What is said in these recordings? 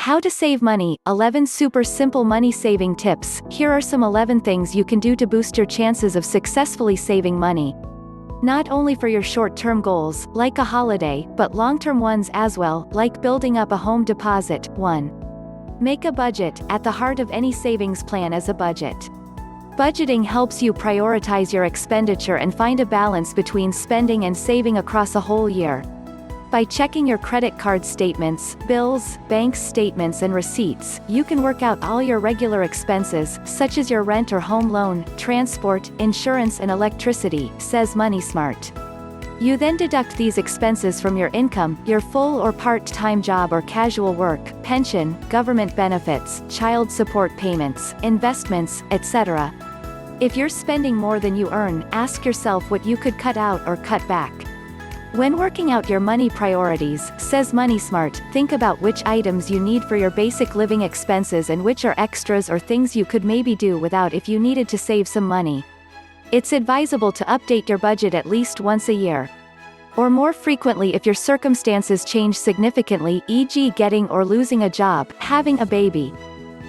How to save money, 11 super simple money saving tips. Here are some 11 things you can do to boost your chances of successfully saving money. Not only for your short-term goals, like a holiday, but long-term ones as well, like building up a home deposit. 1. Make a budget. At the heart of any savings plan is a budget. Budgeting helps you prioritize your expenditure and find a balance between spending and saving across a whole year. By checking your credit card statements, bills, bank statements and receipts, you can work out all your regular expenses, such as your rent or home loan, transport, insurance and electricity, says MoneySmart. You then deduct these expenses from your income, your full or part-time job or casual work, pension, government benefits, child support payments, investments, etc. If you're spending more than you earn, ask yourself what you could cut out or cut back. When working out your money priorities, says MoneySmart, think about which items you need for your basic living expenses and which are extras or things you could maybe do without if you needed to save some money. It's advisable to update your budget at least once a year. Or more frequently if your circumstances change significantly, e.g. getting or losing a job, having a baby.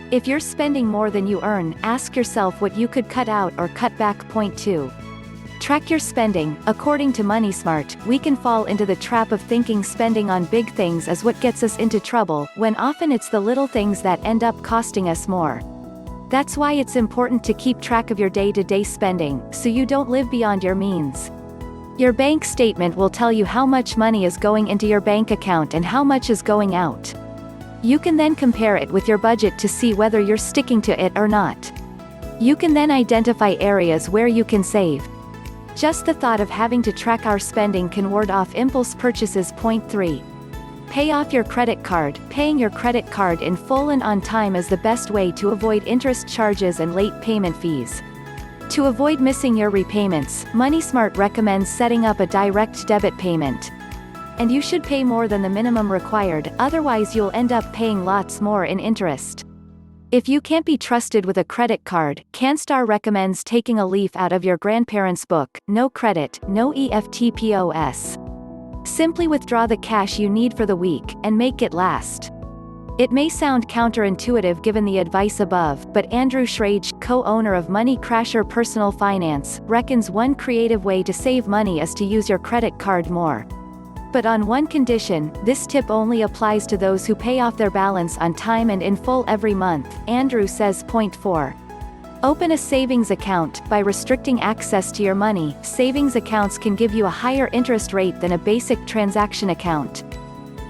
If you're spending more than you earn, ask yourself what you could cut out or cut back. Point 2. Track your spending. According to MoneySmart, we can fall into the trap of thinking spending on big things is what gets us into trouble, when often it's the little things that end up costing us more. That's why it's important to keep track of your day-to-day spending, so you don't live beyond your means. Your bank statement will tell you how much money is going into your bank account and how much is going out. You can then compare it with your budget to see whether you're sticking to it or not. You can then identify areas where you can save. Just the thought of having to track our spending can ward off impulse purchases. Point 3. Pay off your credit card. Paying your credit card in full and on time is the best way to avoid interest charges and late payment fees. To avoid missing your repayments, MoneySmart recommends setting up a direct debit payment. And you should pay more than the minimum required, otherwise you'll end up paying lots more in interest. If you can't be trusted with a credit card, CanStar recommends taking a leaf out of your grandparents' book, No Credit, No EFTPOS. Simply withdraw the cash you need for the week, and make it last. It may sound counterintuitive given the advice above, but Andrew Schrage, co-owner of Money Crasher Personal Finance, reckons one creative way to save money is to use your credit card more. But on one condition: this tip only applies to those who pay off their balance on time and in full every month, Andrew says. Point 4. Open a savings account. By restricting access to your money, savings accounts can give you a higher interest rate than a basic transaction account.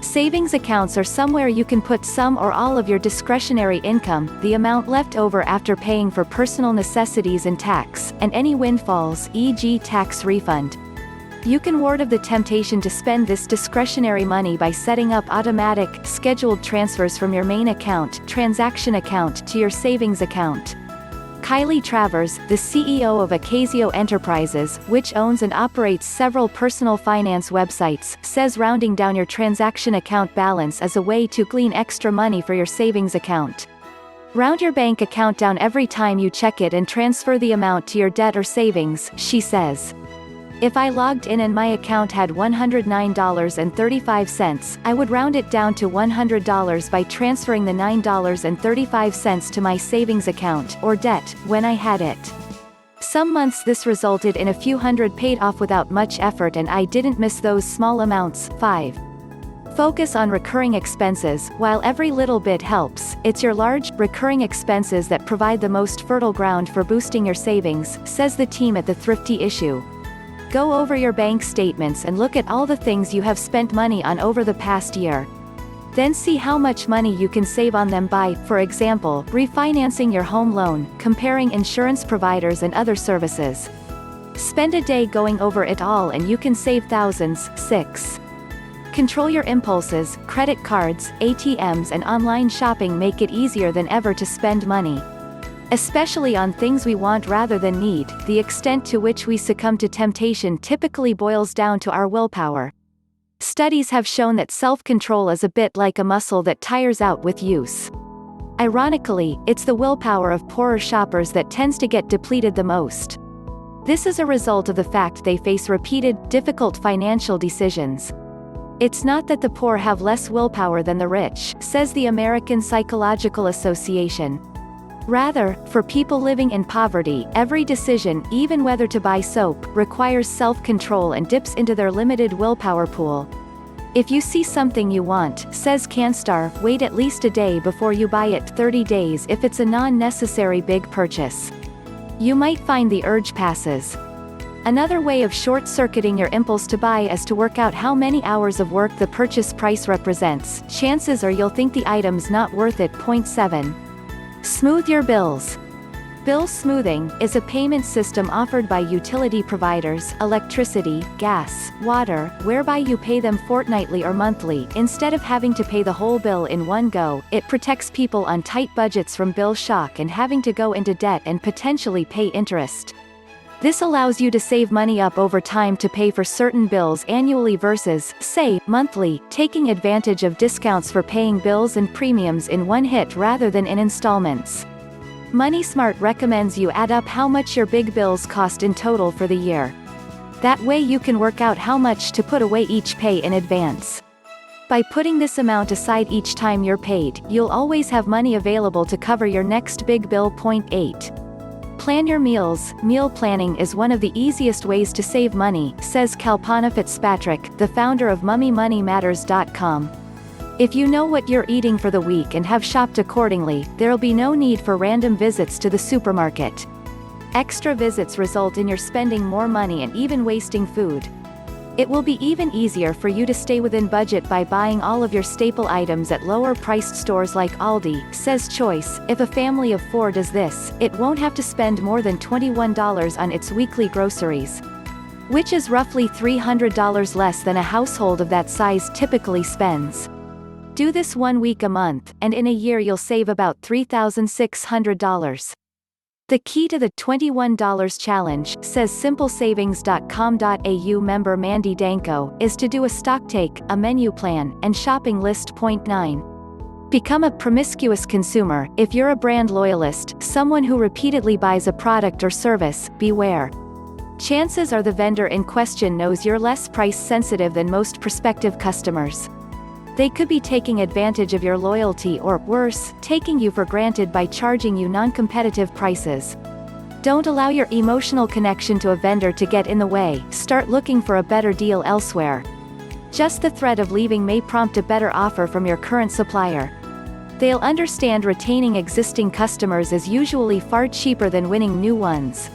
Savings accounts are somewhere you can put some or all of your discretionary income, the amount left over after paying for personal necessities and tax, and any windfalls, e.g. tax refund. You can ward off the temptation to spend this discretionary money by setting up automatic, scheduled transfers from your main account, transaction account, to your savings account. Kylie Travers, the CEO of Ocasio Enterprises, which owns and operates several personal finance websites, says rounding down your transaction account balance is a way to glean extra money for your savings account. Round your bank account down every time you check it and transfer the amount to your debt or savings, she says. If I logged in and my account had $109.35, I would round it down to $100 by transferring the $9.35 to my savings account, or debt, when I had it. Some months this resulted in a few hundred paid off without much effort, and I didn't miss those small amounts. 5. Focus on recurring expenses. While every little bit helps, it's your large, recurring expenses that provide the most fertile ground for boosting your savings, says the team at the Thrifty Issue. Go over your bank statements and look at all the things you have spent money on over the past year. Then see how much money you can save on them by, for example, refinancing your home loan, comparing insurance providers and other services. Spend a day going over it all and you can save thousands. 6. Control your impulses. Credit cards, ATMs and online shopping make it easier than ever to spend money. Especially on things we want rather than need. The extent to which we succumb to temptation typically boils down to our willpower. Studies have shown that self-control is a bit like a muscle that tires out with use. Ironically, it's the willpower of poorer shoppers that tends to get depleted the most. This is a result of the fact they face repeated, difficult financial decisions. It's not that the poor have less willpower than the rich, says the American Psychological Association. Rather, for people living in poverty, every decision, even whether to buy soap, requires self-control and dips into their limited willpower pool. If you see something you want, says CanStar, wait at least a day before you buy it, 30 days if it's a non-necessary big purchase. You might find the urge passes. Another way of short-circuiting your impulse to buy is to work out how many hours of work the purchase price represents. Chances are you'll think the item's not worth it. Point 7. Smooth your bills. Bill smoothing is a payment system offered by utility providers, electricity, gas, water, whereby you pay them fortnightly or monthly, instead of having to pay the whole bill in one go. It protects people on tight budgets from bill shock and having to go into debt and potentially pay interest. This allows you to save money up over time to pay for certain bills annually versus, say, monthly, taking advantage of discounts for paying bills and premiums in one hit rather than in installments. MoneySmart recommends you add up how much your big bills cost in total for the year. That way you can work out how much to put away each pay in advance. By putting this amount aside each time you're paid, you'll always have money available to cover your next big bill. Point 8. Plan your meals. Meal planning is one of the easiest ways to save money, says Kalpana Fitzpatrick, the founder of MoneyMoneyMatters.com. If you know what you're eating for the week and have shopped accordingly, there'll be no need for random visits to the supermarket. Extra visits result in your spending more money and even wasting food. It will be even easier for you to stay within budget by buying all of your staple items at lower-priced stores like Aldi, says Choice. If a family of 4 does this, it won't have to spend more than $21 on its weekly groceries, which is roughly $300 less than a household of that size typically spends. Do this 1 week a month, and in a year you'll save about $3,600. The key to the $21 challenge, says simplesavings.com.au member Mandy Danko, is to do a stocktake, a menu plan, and shopping list. Point 9. Become a promiscuous consumer. If you're a brand loyalist, someone who repeatedly buys a product or service, beware. Chances are the vendor in question knows you're less price sensitive than most prospective customers. They could be taking advantage of your loyalty or, worse, taking you for granted by charging you non-competitive prices. Don't allow your emotional connection to a vendor to get in the way. Start looking for a better deal elsewhere. Just the threat of leaving may prompt a better offer from your current supplier. They'll understand retaining existing customers is usually far cheaper than winning new ones.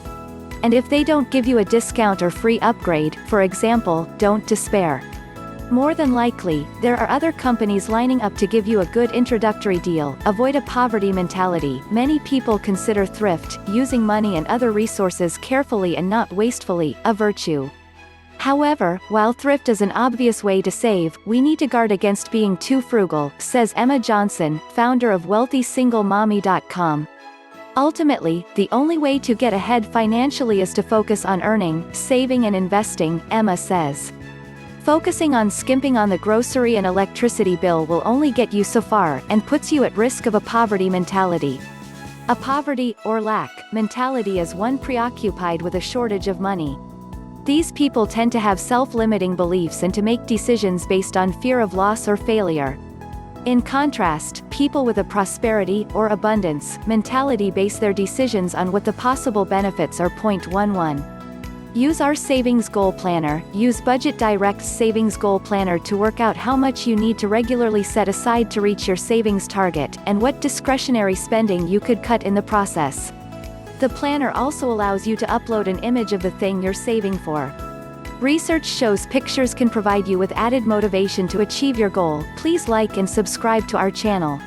And if they don't give you a discount or free upgrade, for example, don't despair. More than likely, there are other companies lining up to give you a good introductory deal. Avoid a poverty mentality. Many people consider thrift, using money and other resources carefully and not wastefully, a virtue. However, while thrift is an obvious way to save, we need to guard against being too frugal, says Emma Johnson, founder of WealthySingleMommy.com. Ultimately, the only way to get ahead financially is to focus on earning, saving and investing, Emma says. Focusing on skimping on the grocery and electricity bill will only get you so far, and puts you at risk of a poverty mentality. A poverty, or lack, mentality is one preoccupied with a shortage of money. These people tend to have self-limiting beliefs and to make decisions based on fear of loss or failure. In contrast, people with a prosperity, or abundance, mentality base their decisions on what the possible benefits are. Point 11. Use our Savings Goal Planner. Use budget.At's Savings Goal Planner to work out how much you need to regularly set aside to reach your savings target, and what discretionary spending you could cut in the process. The planner also allows you to upload an image of the thing you're saving for. Research shows pictures can provide you with added motivation to achieve your goal. Please like and subscribe to our channel.